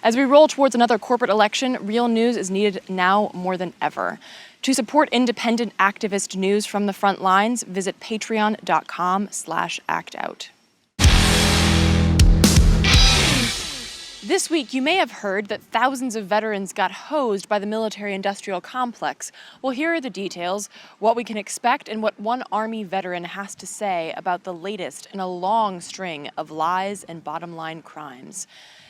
As we roll towards another corporate election, real news is needed now more than ever. To support independent activist news from the front lines, visit patreon.com/actout. This week, you may have heard that thousands of veterans got hosed by the military-industrial complex. Well, here are the details, what we can expect, and what one Army veteran has to say about the latest in a long string of lies and bottom-line crimes.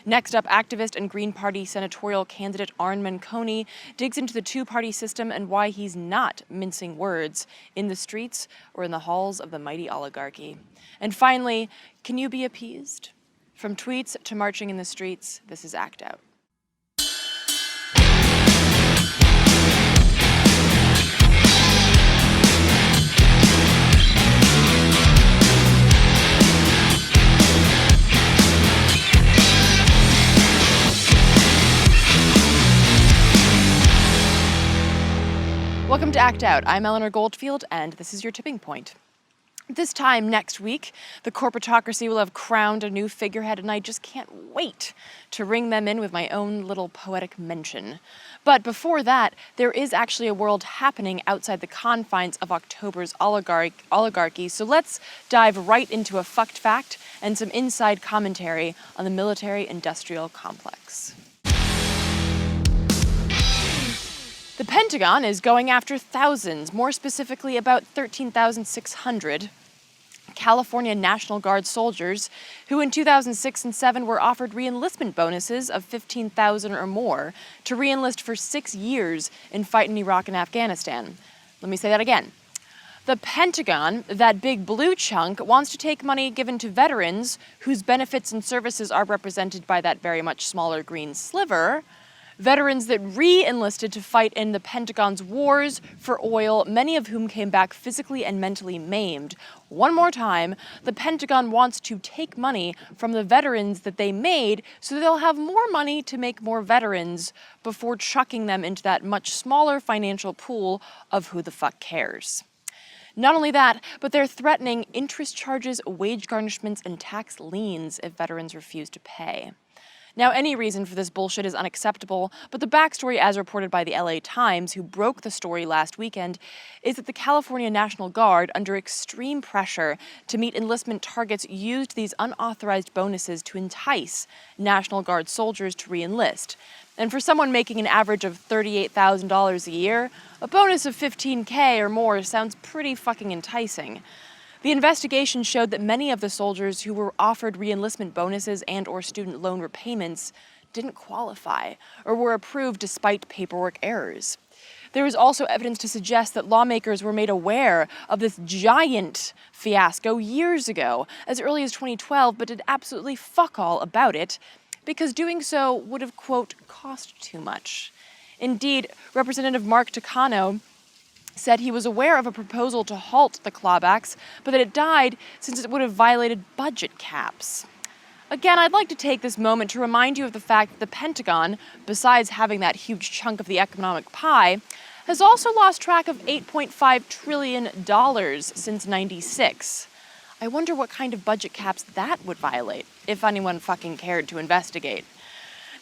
Next up, activist and Green Party Senatorial candidate Arn Menconi digs into the two-party system and why he's not mincing words in the streets or in the halls of the mighty oligarchy. And finally, can you be appeased? From tweets to marching in the streets, this is Act Out. Welcome to Act Out. I'm Eleanor Goldfield, and this is your tipping point. This time next week, the corporatocracy will have crowned a new figurehead, and I just can't wait to ring them in with my own little poetic mention. But before that, there is actually a world happening outside the confines of October's oligarchy, so let's dive right into a fucked fact and some inside commentary on the military-industrial complex. The Pentagon is going after thousands, more specifically about 13,600 California National Guard soldiers who in 2006 and 2007 were offered re-enlistment bonuses of $15,000 or more to re-enlist for 6 years and fight in Iraq and Afghanistan. Let me say that again. The Pentagon, that big blue chunk, wants to take money given to veterans whose benefits and services are represented by that very much smaller green sliver, veterans that re-enlisted to fight in the Pentagon's wars for oil, many of whom came back physically and mentally maimed. One more time, the Pentagon wants to take money from the veterans that they made so they'll have more money to make more veterans before chucking them into that much smaller financial pool of who the fuck cares. Not only that, but they're threatening interest charges, wage garnishments, and tax liens if veterans refuse to pay. Now, any reason for this bullshit is unacceptable, but the backstory, as reported by the LA Times, who broke the story last weekend, is that the California National Guard, under extreme pressure to meet enlistment targets, used these unauthorized bonuses to entice National Guard soldiers to re-enlist. And for someone making an average of $38,000 a year, a bonus of $15K or more sounds pretty fucking enticing. The investigation showed that many of the soldiers who were offered re-enlistment bonuses and or student loan repayments didn't qualify or were approved despite paperwork errors. There was also evidence to suggest that lawmakers were made aware of this giant fiasco years ago, as early as 2012, but did absolutely fuck all about it because doing so would have, quote, cost too much. Indeed, Representative Mark Takano said he was aware of a proposal to halt the clawbacks, but that it died since it would have violated budget caps. Again, I'd like to take this moment to remind you of the fact that the Pentagon, besides having that huge chunk of the economic pie, has also lost track of $8.5 trillion since '96. I wonder what kind of budget caps that would violate, if anyone fucking cared to investigate.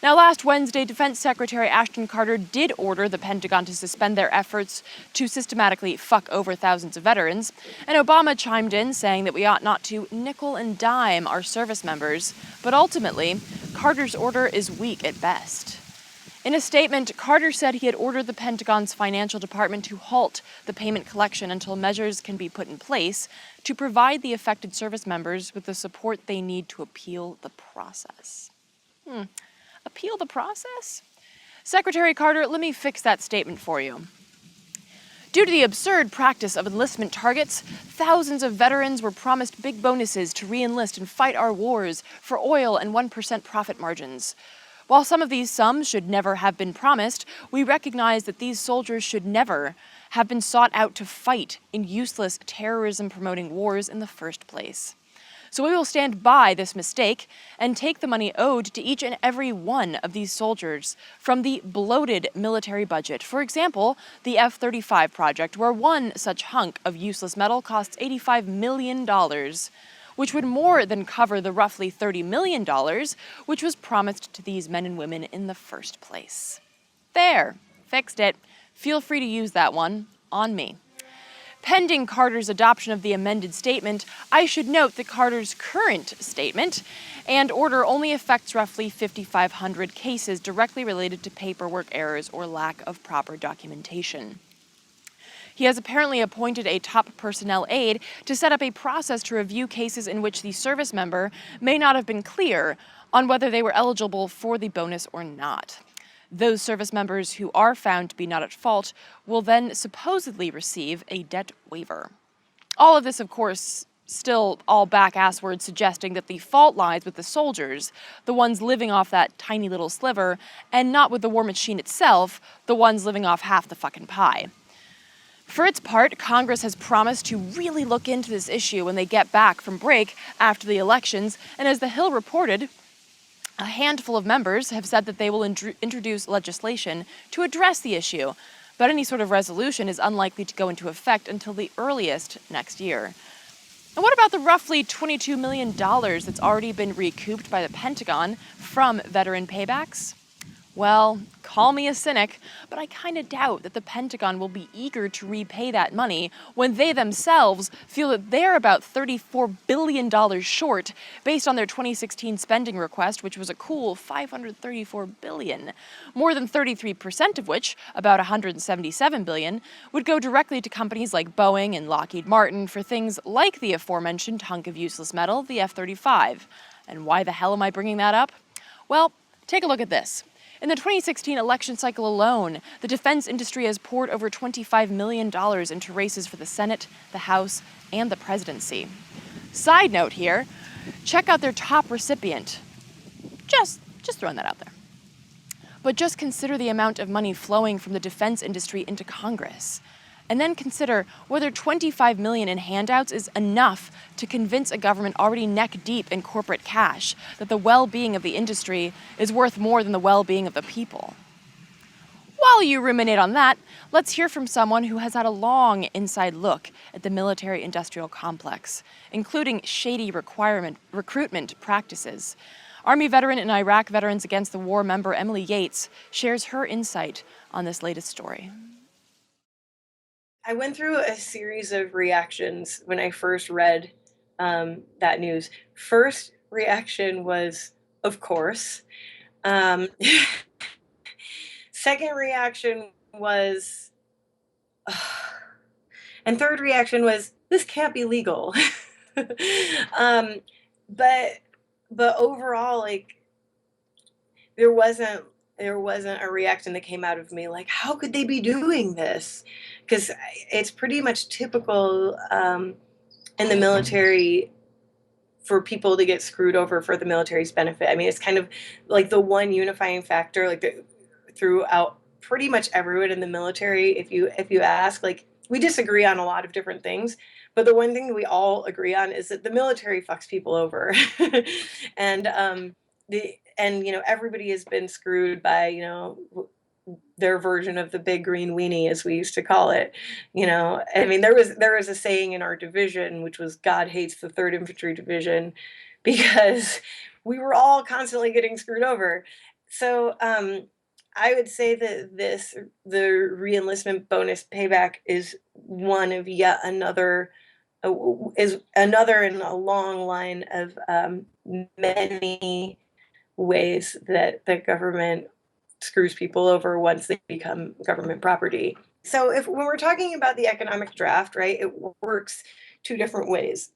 Now, last Wednesday, Defense Secretary Ashton Carter did order the Pentagon to suspend their efforts to systematically fuck over thousands of veterans, and Obama chimed in saying that we ought not to nickel and dime our service members, but ultimately, Carter's order is weak at best. In a statement, Carter said he had ordered the Pentagon's financial department to halt the payment collection until measures can be put in place to provide the affected service members with the support they need to appeal the process. Appeal the process? Secretary Carter, let me fix that statement for you. Due to the absurd practice of enlistment targets, thousands of veterans were promised big bonuses to re-enlist and fight our wars for oil and 1% profit margins. While some of these sums should never have been promised, we recognize that these soldiers should never have been sought out to fight in useless terrorism-promoting wars in the first place. So we will stand by this mistake and take the money owed to each and every one of these soldiers from the bloated military budget. For example, the F-35 project, where one such hunk of useless metal costs $85 million. which would more than cover the roughly $30 million which was promised to these men and women in the first place. There, fixed it. Feel free to use that one on me. Pending Carter's adoption of the amended statement, I should note that Carter's current statement and order only affects roughly 5,500 cases directly related to paperwork errors or lack of proper documentation. He has apparently appointed a top personnel aide to set up a process to review cases in which the service member may not have been clear on whether they were eligible for the bonus or not. Those service members who are found to be not at fault will then supposedly receive a debt waiver. All of this, of course, still all back-ass words suggesting that the fault lies with the soldiers, the ones living off that tiny little sliver, and not with the war machine itself, the ones living off half the fucking pie. For its part, Congress has promised to really look into this issue when they get back from break after the elections, and as The Hill reported, a handful of members have said that they will introduce legislation to address the issue, but any sort of resolution is unlikely to go into effect until the earliest next year. And what about the roughly $22 million that's already been recouped by the Pentagon from veteran paybacks? Well, call me a cynic, but I kind of doubt that the Pentagon will be eager to repay that money when they themselves feel that they're about $34 billion short based on their 2016 spending request, which was a cool $534 billion, more than 33% of which, about $177 billion, would go directly to companies like Boeing and Lockheed Martin for things like the aforementioned hunk of useless metal, the F-35. And why the hell am I bringing that up? Well, take a look at this. In the 2016 election cycle alone, the defense industry has poured over $25 million into races for the Senate, the House, and the presidency. Side note here, check out their top recipient. Just throwing that out there. But just consider the amount of money flowing from the defense industry into Congress. And then consider whether $25 million in handouts is enough to convince a government already neck deep in corporate cash that the well-being of the industry is worth more than the well-being of the people. While you ruminate on that, let's hear from someone who has had a long inside look at the military-industrial complex, including shady recruitment practices. Army veteran and Iraq Veterans Against the War member Emily Yates shares her insight on this latest story. I went through a series of reactions when I first read that news. First reaction was, of course. Second reaction was, ugh. And third reaction was, this can't be legal. But overall, like, there wasn't a reaction that came out of me like, how could they be doing this? Because it's pretty much typical in the military for people to get screwed over for the military's benefit. I mean, it's kind of like the one unifying factor, like throughout pretty much everyone in the military. If you ask, like, we disagree on a lot of different things, but the one thing we all agree on is that the military fucks people over, and everybody has been screwed by their version of the big green weenie, as we used to call it. I mean, there was a saying in our division, which was God hates the 3rd Infantry Division, because we were all constantly getting screwed over. So I would say that the re-enlistment bonus payback is one of yet another is another in a long line of many ways that the government screws people over once they become government property. So when we're talking about the economic draft, right, it works two different ways.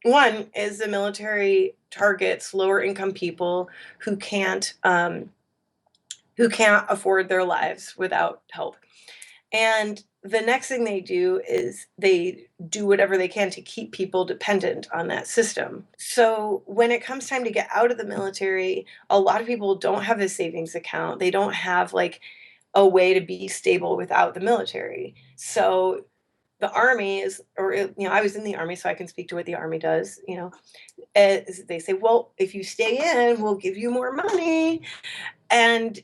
One is the military targets lower income people who can't afford their lives without help. And the next thing they do is they do whatever they can to keep people dependent on that system. So when it comes time to get out of the military, a lot of people don't have a savings account. They don't have like a way to be stable without the military. So the Army is, I was in the Army, so I can speak to what the Army does. They say, well, if you stay in, we'll give you more money. And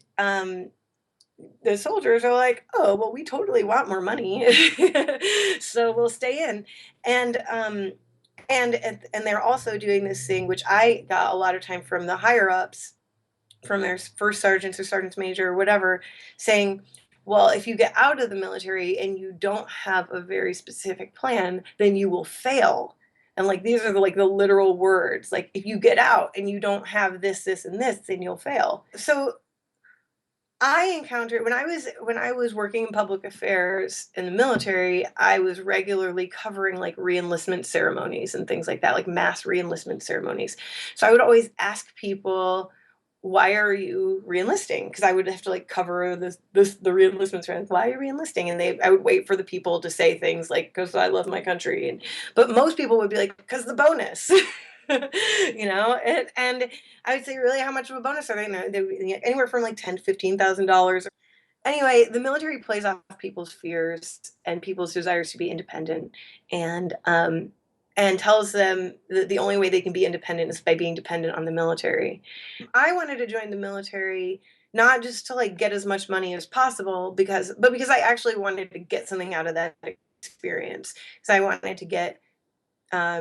the soldiers are like, oh, well, we totally want more money. So we'll stay in. And And they're also doing this thing, which I got a lot of time from the higher ups, from their first sergeants or sergeants major or whatever, saying, well, if you get out of the military and you don't have a very specific plan, then you will fail. And like these are the literal words. Like if you get out and you don't have this, this, and this, then you'll fail. So I encountered when I was working in public affairs in the military, I was regularly covering like re-enlistment ceremonies and things like that, like mass re-enlistment ceremonies. So I would always ask people, why are you re-enlisting? Because I would have to like cover the re-enlistment ceremony. Why are you re-enlisting? And I would wait for the people to say things like, because I love my country. But most people would be like, because the bonus. And I would say, really, how much of a bonus are they? Anywhere from like $10,000 to $15,000. Anyway, the military plays off people's fears and people's desires to be independent, and tells them that the only way they can be independent is by being dependent on the military. I wanted to join the military not just to like get as much money as possible, but because I actually wanted to get something out of that experience. Because I wanted to get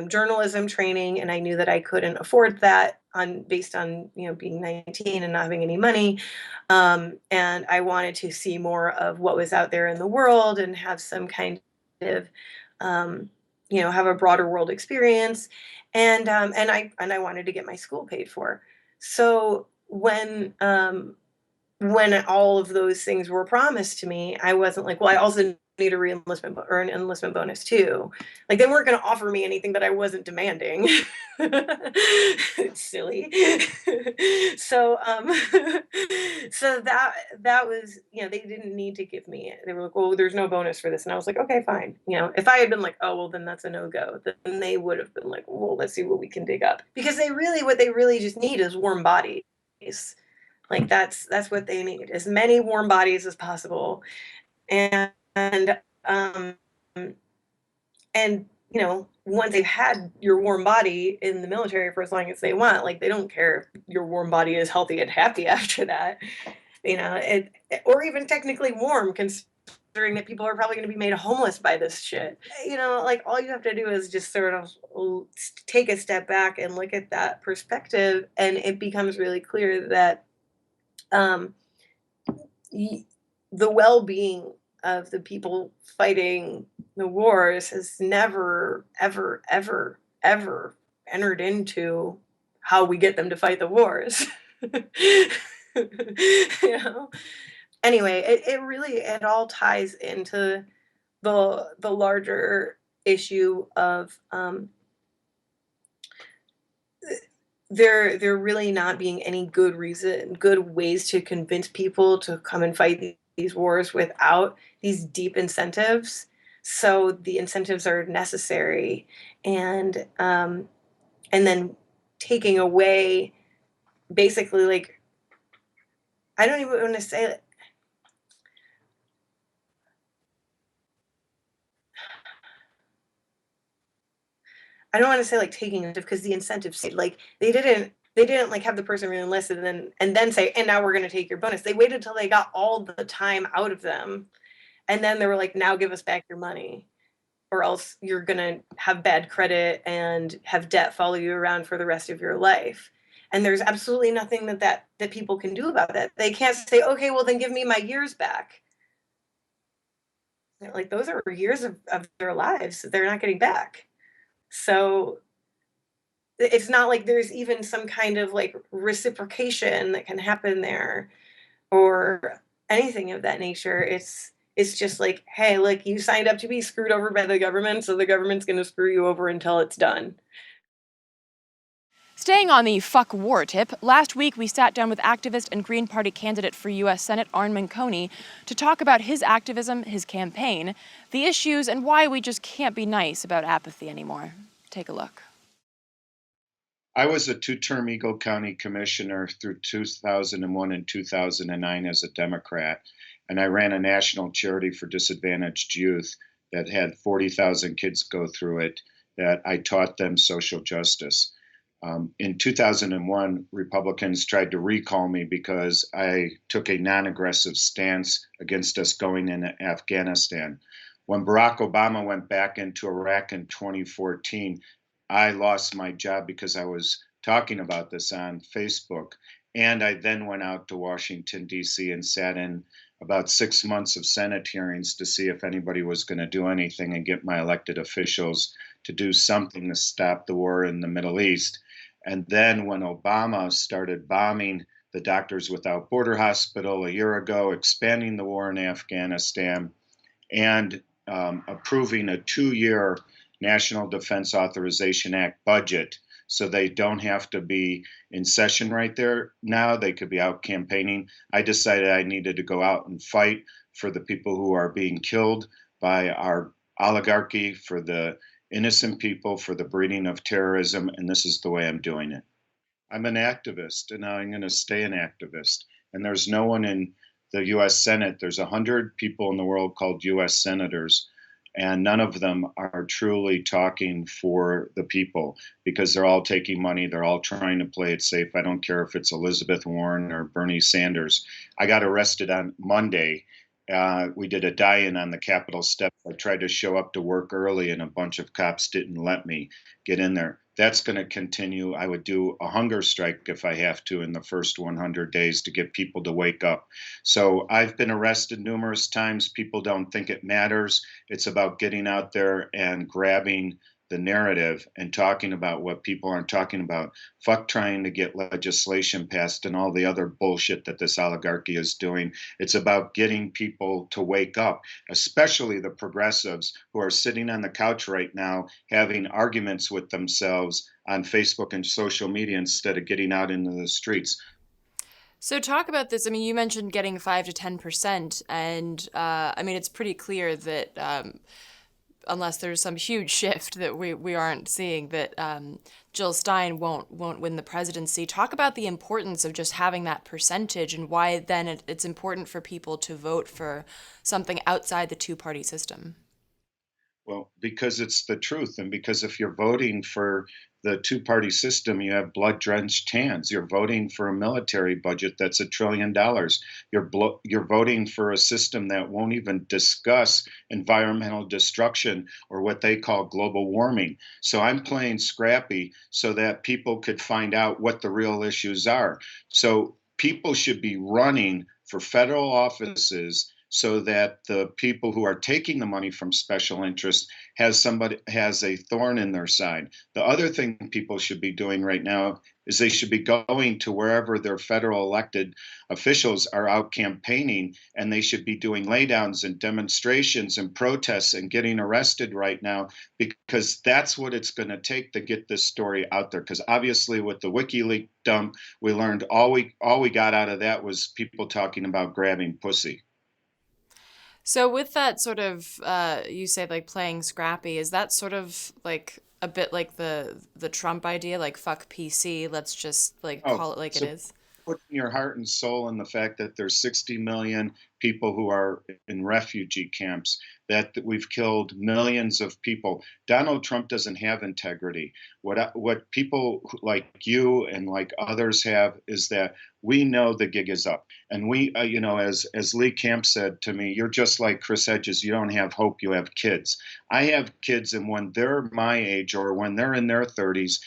journalism training, and I knew that I couldn't afford that based on being 19 and not having any money, and I wanted to see more of what was out there in the world and have some kind of have a broader world experience, and I wanted to get my school paid for. So when all of those things were promised to me, I wasn't like, well, I also need a re-enlistment or an enlistment bonus too. Like they weren't going to offer me anything that I wasn't demanding. Silly. so so that was, they didn't need to give me it. They were like, well, there's no bonus for this. And I was like, okay, fine. If I had been like, oh, well, then that's a no-go, then they would have been like, well, let's see what we can dig up. Because what they really just need is warm bodies. Like that's what they need, as many warm bodies as possible. And um and once they've had your warm body in the military for as long as they want, like they don't care if your warm body is healthy and happy after that. Or even technically warm, considering that people are probably going to be made homeless by this shit. Like all you have to do is just sort of take a step back and look at that perspective, and it becomes really clear that um, the well-being of the people fighting the wars has never, ever, ever, ever entered into how we get them to fight the wars. you know? Anyway, it all ties into the larger issue of there really not being any good ways to convince people to come and fight these wars without these deep incentives. So the incentives are necessary, and then taking away, basically, like, I don't even want to say it. I don't want to say like taking it, because the incentives, like, they didn't like have the person re-enlisted and then say, and now we're going to take your bonus. They waited till they got all the time out of them, and then they were like, now give us back your money, or else you're going to have bad credit and have debt follow you around for the rest of your life. And there's absolutely nothing that people can do about that. They can't say, okay, well then give me my years back. Like, those are years of their lives that they're not getting back. So it's not like there's even some kind of like reciprocation that can happen there, or anything of that nature. It's just like, hey, look, you signed up to be screwed over by the government, so the government's going to screw you over until it's done. Staying on the fuck war tip, last week we sat down with activist and Green Party candidate for U.S. Senate Arn Menconi to talk about his activism, his campaign, the issues, and why we just can't be nice about apathy anymore. Take a look. I was a two-term Eagle County commissioner through 2001 and 2009 as a Democrat, and I ran a national charity for disadvantaged youth that had 40,000 kids go through it, that I taught them social justice. In 2001, Republicans tried to recall me because I took a non-aggressive stance against us going into Afghanistan. When Barack Obama went back into Iraq in 2014, I lost my job because I was talking about this on Facebook. And I then went out to Washington, D.C., and sat in about 6 months of Senate hearings to see if anybody was going to do anything and get my elected officials to do something to stop the war in the Middle East. And then when Obama started bombing the Doctors Without Border Hospital a year ago, expanding the war in Afghanistan, and approving a 2-year National Defense Authorization Act budget so they don't have to be in session right there now. They could be out campaigning. I decided I needed to go out and fight for the people who are being killed by our oligarchy, for the innocent people, for the breeding of terrorism, and this is the way I'm doing it. I'm an activist, and I'm going to stay an activist. And there's no one in the U.S. Senate. There's 100 people in the world called U.S. senators, and none of them are truly talking for the people because they're all taking money. They're all trying to play it safe. I don't care if it's Elizabeth Warren or Bernie Sanders. I got arrested on Monday. We did a die-in on the Capitol steps. I tried to show up to work early, and a bunch of cops didn't let me get in there. That's going to continue. I would do a hunger strike if I have to in the first 100 days to get people to wake up. So I've been arrested numerous times. People don't think it matters. It's about getting out there and grabbing the narrative and talking about what people aren't talking about. Fuck trying to get legislation passed and all the other bullshit that this oligarchy is doing. It's about getting people to wake up, especially the progressives who are sitting on the couch right now having arguments with themselves on Facebook and social media instead of getting out into the streets. So talk about this. I mean, you mentioned getting 5 to 10%, and I mean, it's pretty clear that unless there's some huge shift that we aren't seeing, that Jill Stein won't win the presidency. Talk about the importance of just having that percentage and why then it's important for people to vote for something outside the two-party system. Well, because it's the truth, and because if you're voting for the two-party system, you have blood-drenched hands. You're voting for a military budget that's $1 trillion. You're voting for a system that won't even discuss environmental destruction or what they call global warming. So I'm playing scrappy so that people could find out what the real issues are. So people should be running for federal offices so that the people who are taking the money from special interests has a thorn in their side. The other thing people should be doing right now is they should be going to wherever their federal elected officials are out campaigning, and they should be doing laydowns and demonstrations and protests and getting arrested right now, because that's what it's going to take to get this story out there. Because obviously with the WikiLeaks dump, we learned all we got out of that was people talking about grabbing pussy. So with that sort of, you say like playing scrappy, is that sort of like a bit like the Trump idea, like fuck PC, let's just like call it like it is? Putting your heart and soul in the fact that there's 60 million people who are in refugee camps, that we've killed millions of people. Donald Trump doesn't have integrity. What people like you and like others have is that we know the gig is up. And we, as Lee Camp said to me, you're just like Chris Hedges. You don't have hope, you have kids. I have kids, and when they're my age or when they're in their 30s,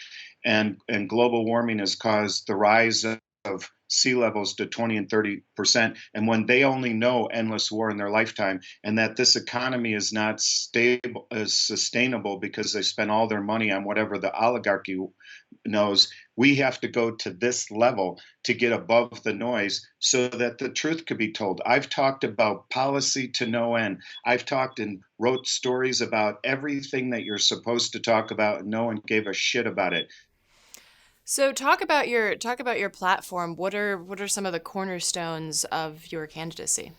and global warming has caused the rise of sea levels to 20 and 30%, and when they only know endless war in their lifetime, and that this economy is not stable, is sustainable because they spend all their money on whatever the oligarchy knows, we have to go to this level to get above the noise so that the truth could be told. I've talked about policy to no end. I've talked and wrote stories about everything that you're supposed to talk about, and no one gave a shit about it. So talk about your platform. What are some of the cornerstones of your candidacy?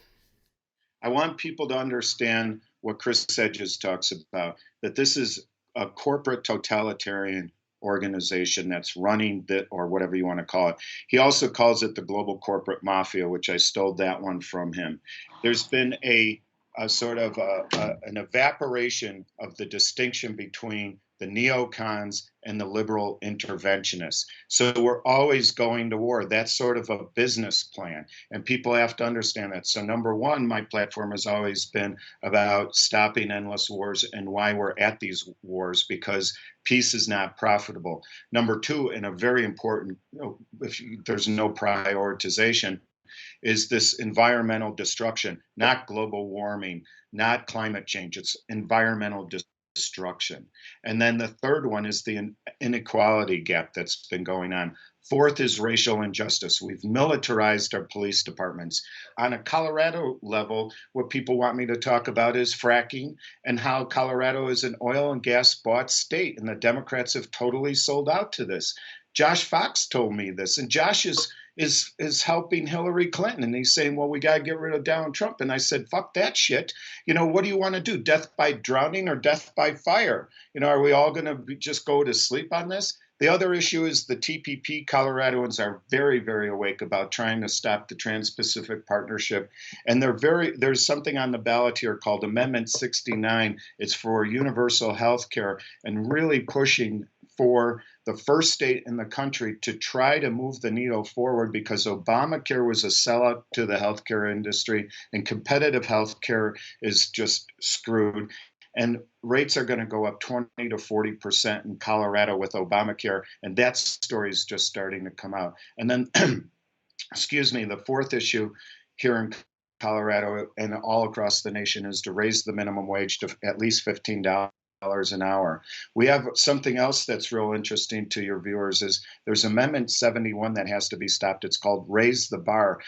I want people to understand what Chris Hedges talks about, that this is a corporate totalitarian organization that's running that, or whatever you want to call it. He also calls it the global corporate mafia, which I stole that one from him. There's been a sort of an evaporation of the distinction between the neocons, and the liberal interventionists. So we're always going to war. That's sort of a business plan. And people have to understand that. So, number one, my platform has always been about stopping endless wars and why we're at these wars, because peace is not profitable. Number two, and a very important, if there's no prioritization, is this environmental destruction, not global warming, not climate change. It's environmental destruction. And then the third one is the inequality gap that's been going on. Fourth is racial injustice. We've militarized our police departments. On a Colorado level, what people want me to talk about is fracking and how Colorado is an oil and gas bought state, and the Democrats have totally sold out to this. Josh Fox told me this, and Josh is helping Hillary Clinton, and he's saying, well, we got to get rid of Donald Trump. And I said, fuck that shit. What do you want to do? Death by drowning or death by fire? Are we all going to just go to sleep on this? The other issue is the TPP. Coloradoans are very, very awake about trying to stop the Trans-Pacific Partnership. And there's something on the ballot here called Amendment 69. It's for universal health care and really pushing for the first state in the country to try to move the needle forward, because Obamacare was a sellout to the healthcare industry, and competitive healthcare is just screwed. And rates are going to go up 20 to 40% in Colorado with Obamacare. And that story is just starting to come out. And then, excuse me, the fourth issue here in Colorado and all across the nation is to raise the minimum wage to at least $15 an hour. We have something else that's real interesting to your viewers is there's Amendment 71 that has to be stopped. It's called Raise the Bar.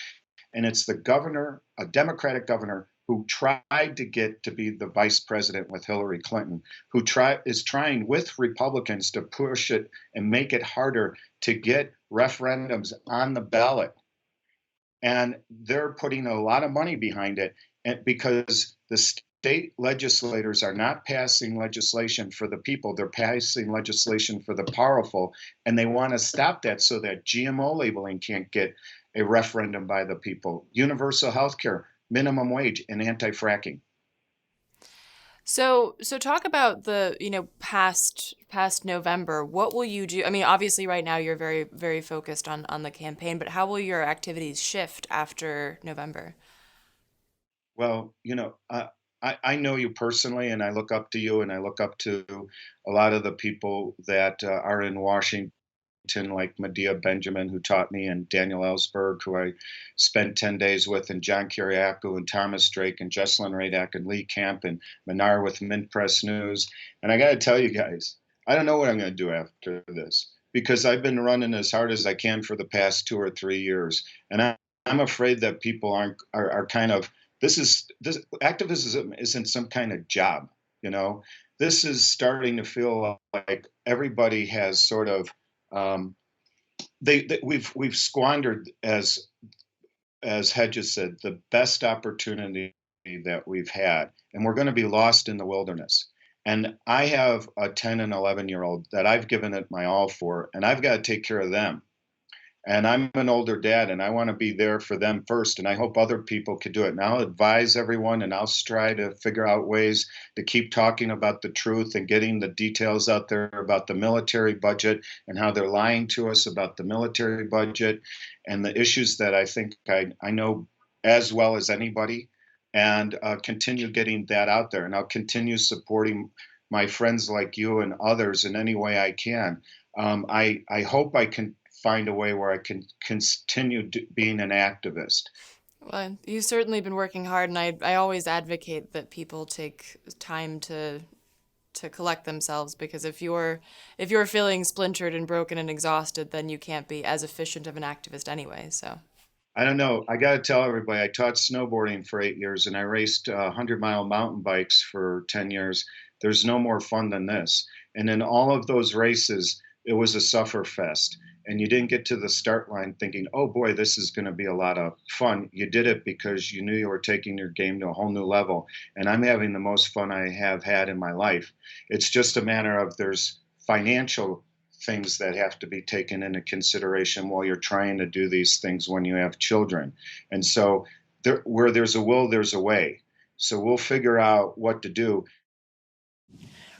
And it's the governor, a Democratic governor, who tried to get to be the vice president with Hillary Clinton, who is trying with Republicans to push it and make it harder to get referendums on the ballot. And they're putting a lot of money behind it, and because the state legislators are not passing legislation for the people, they're passing legislation for the powerful, and they want to stop that so that GMO labeling can't get a referendum by the people. Universal health care, minimum wage, and anti-fracking. So talk about the, past November. What will you do? I mean, obviously right now you're very, very focused on the campaign, but how will your activities shift after November? Well, I know you personally, and I look up to you, and I look up to a lot of the people that are in Washington, like Medea Benjamin, who taught me, and Daniel Ellsberg, who I spent 10 days with, and John Kiriakou, and Thomas Drake, and Jesselyn Radak, and Lee Camp, and Manar with Mint Press News. And I got to tell you guys, I don't know what I'm going to do after this, because I've been running as hard as I can for the past 2 or 3 years. And I'm afraid that people are kind of, this activism isn't some kind of job, This is starting to feel like everybody has sort of, we've squandered, as Hedges said, the best opportunity that we've had, and we're going to be lost in the wilderness. And I have a 10 and 11-year-old that I've given it my all for, and I've got to take care of them. And I'm an older dad, and I want to be there for them first. And I hope other people could do it. And I'll advise everyone, and I'll try to figure out ways to keep talking about the truth and getting the details out there about the military budget and how they're lying to us about the military budget and the issues that I think I know as well as anybody, and continue getting that out there. And I'll continue supporting my friends like you and others in any way I can. I hope I can find a way where I can continue being an activist. Well, you've certainly been working hard, and I always advocate that people take time to collect themselves, because if you're feeling splintered and broken and exhausted, then you can't be as efficient of an activist anyway. So I don't know. I got to tell everybody, I taught snowboarding for 8 years, and I raced 100-mile mountain bikes for 10 years. There's no more fun than this. And in all of those races, it was a suffer fest. And you didn't get to the start line thinking, oh boy, this is going to be a lot of fun. You did it because you knew you were taking your game to a whole new level. And I'm having the most fun I have had in my life. It's just a matter of there's financial things that have to be taken into consideration while you're trying to do these things when you have children. And so where there's a will, there's a way. So we'll figure out what to do.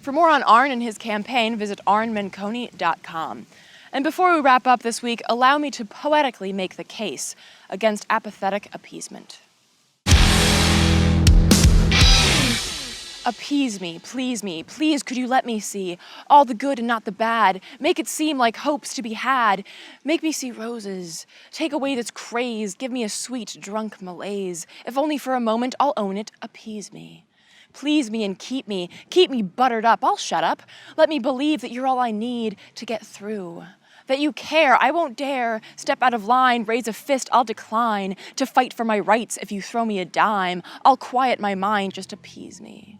For more on Arn and his campaign, visit Arn.Menconi.com. And before we wrap up this week, allow me to poetically make the case against apathetic appeasement. Appease me, please could you let me see all the good and not the bad, make it seem like hope's to be had, make me see roses, take away this craze, give me a sweet drunk malaise, if only for a moment I'll own it, appease me. Please me and keep me buttered up, I'll shut up, let me believe that you're all I need to get through. That you care, I won't dare step out of line, raise a fist, I'll decline to fight for my rights. If you throw me a dime, I'll quiet my mind, just appease me.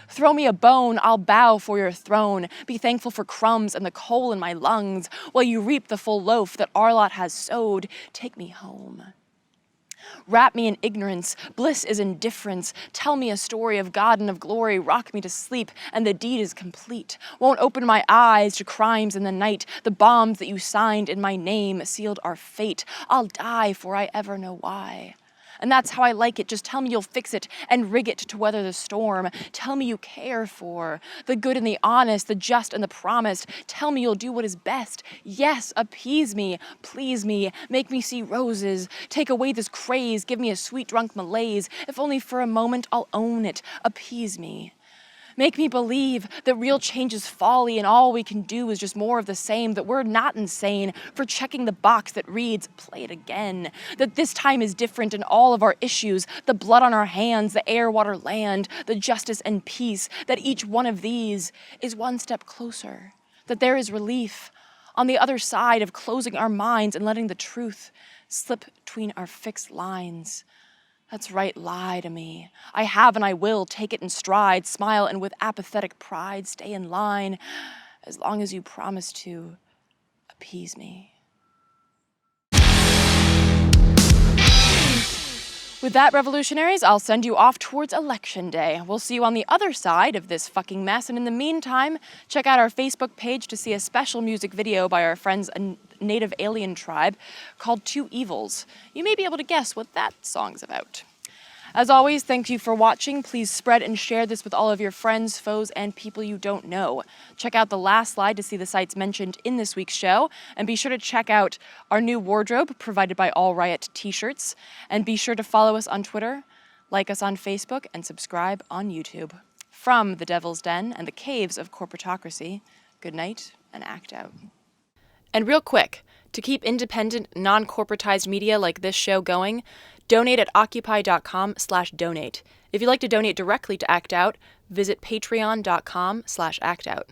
Throw me a bone, I'll bow for your throne, be thankful for crumbs and the coal in my lungs, while you reap the full loaf that our lot has sowed. Take me home. Wrap me in ignorance, bliss is indifference. Tell me a story of God and of glory, rock me to sleep, and the deed is complete. Won't open my eyes to crimes in the night. The bombs that you signed in my name sealed our fate. I'll die 'fore I ever know why. And that's how I like it. Just tell me you'll fix it and rig it to weather the storm. Tell me you care for the good and the honest, the just and the promised. Tell me you'll do what is best. Yes, appease me, please me, make me see roses. Take away this craze, give me a sweet drunk malaise. If only for a moment I'll own it, appease me. Make me believe that real change is folly and all we can do is just more of the same, that we're not insane for checking the box that reads, play it again, that this time is different in all of our issues, the blood on our hands, the air, water, land, the justice and peace, that each one of these is one step closer, that there is relief on the other side of closing our minds and letting the truth slip between our fixed lines. That's right, lie to me. I have and I will take it in stride, smile and with apathetic pride stay in line as long as you promise to appease me. With that, revolutionaries, I'll send you off towards Election Day. We'll see you on the other side of this fucking mess, and in the meantime, check out our Facebook page to see a special music video by our friends, a native alien tribe called Two Evils. You may be able to guess what that song's about. As always, thank you for watching. Please spread and share this with all of your friends, foes, and people you don't know. Check out the last slide to see the sites mentioned in this week's show, and be sure to check out our new wardrobe provided by All Riot T-shirts, and be sure to follow us on Twitter, like us on Facebook, and subscribe on YouTube. From the Devil's Den and the caves of corporatocracy, good night and act out. And real quick, to keep independent, non-corporatized media like this show going, donate at Occupy.com/donate. If you'd like to donate directly to Act Out, visit Patreon.com/actout.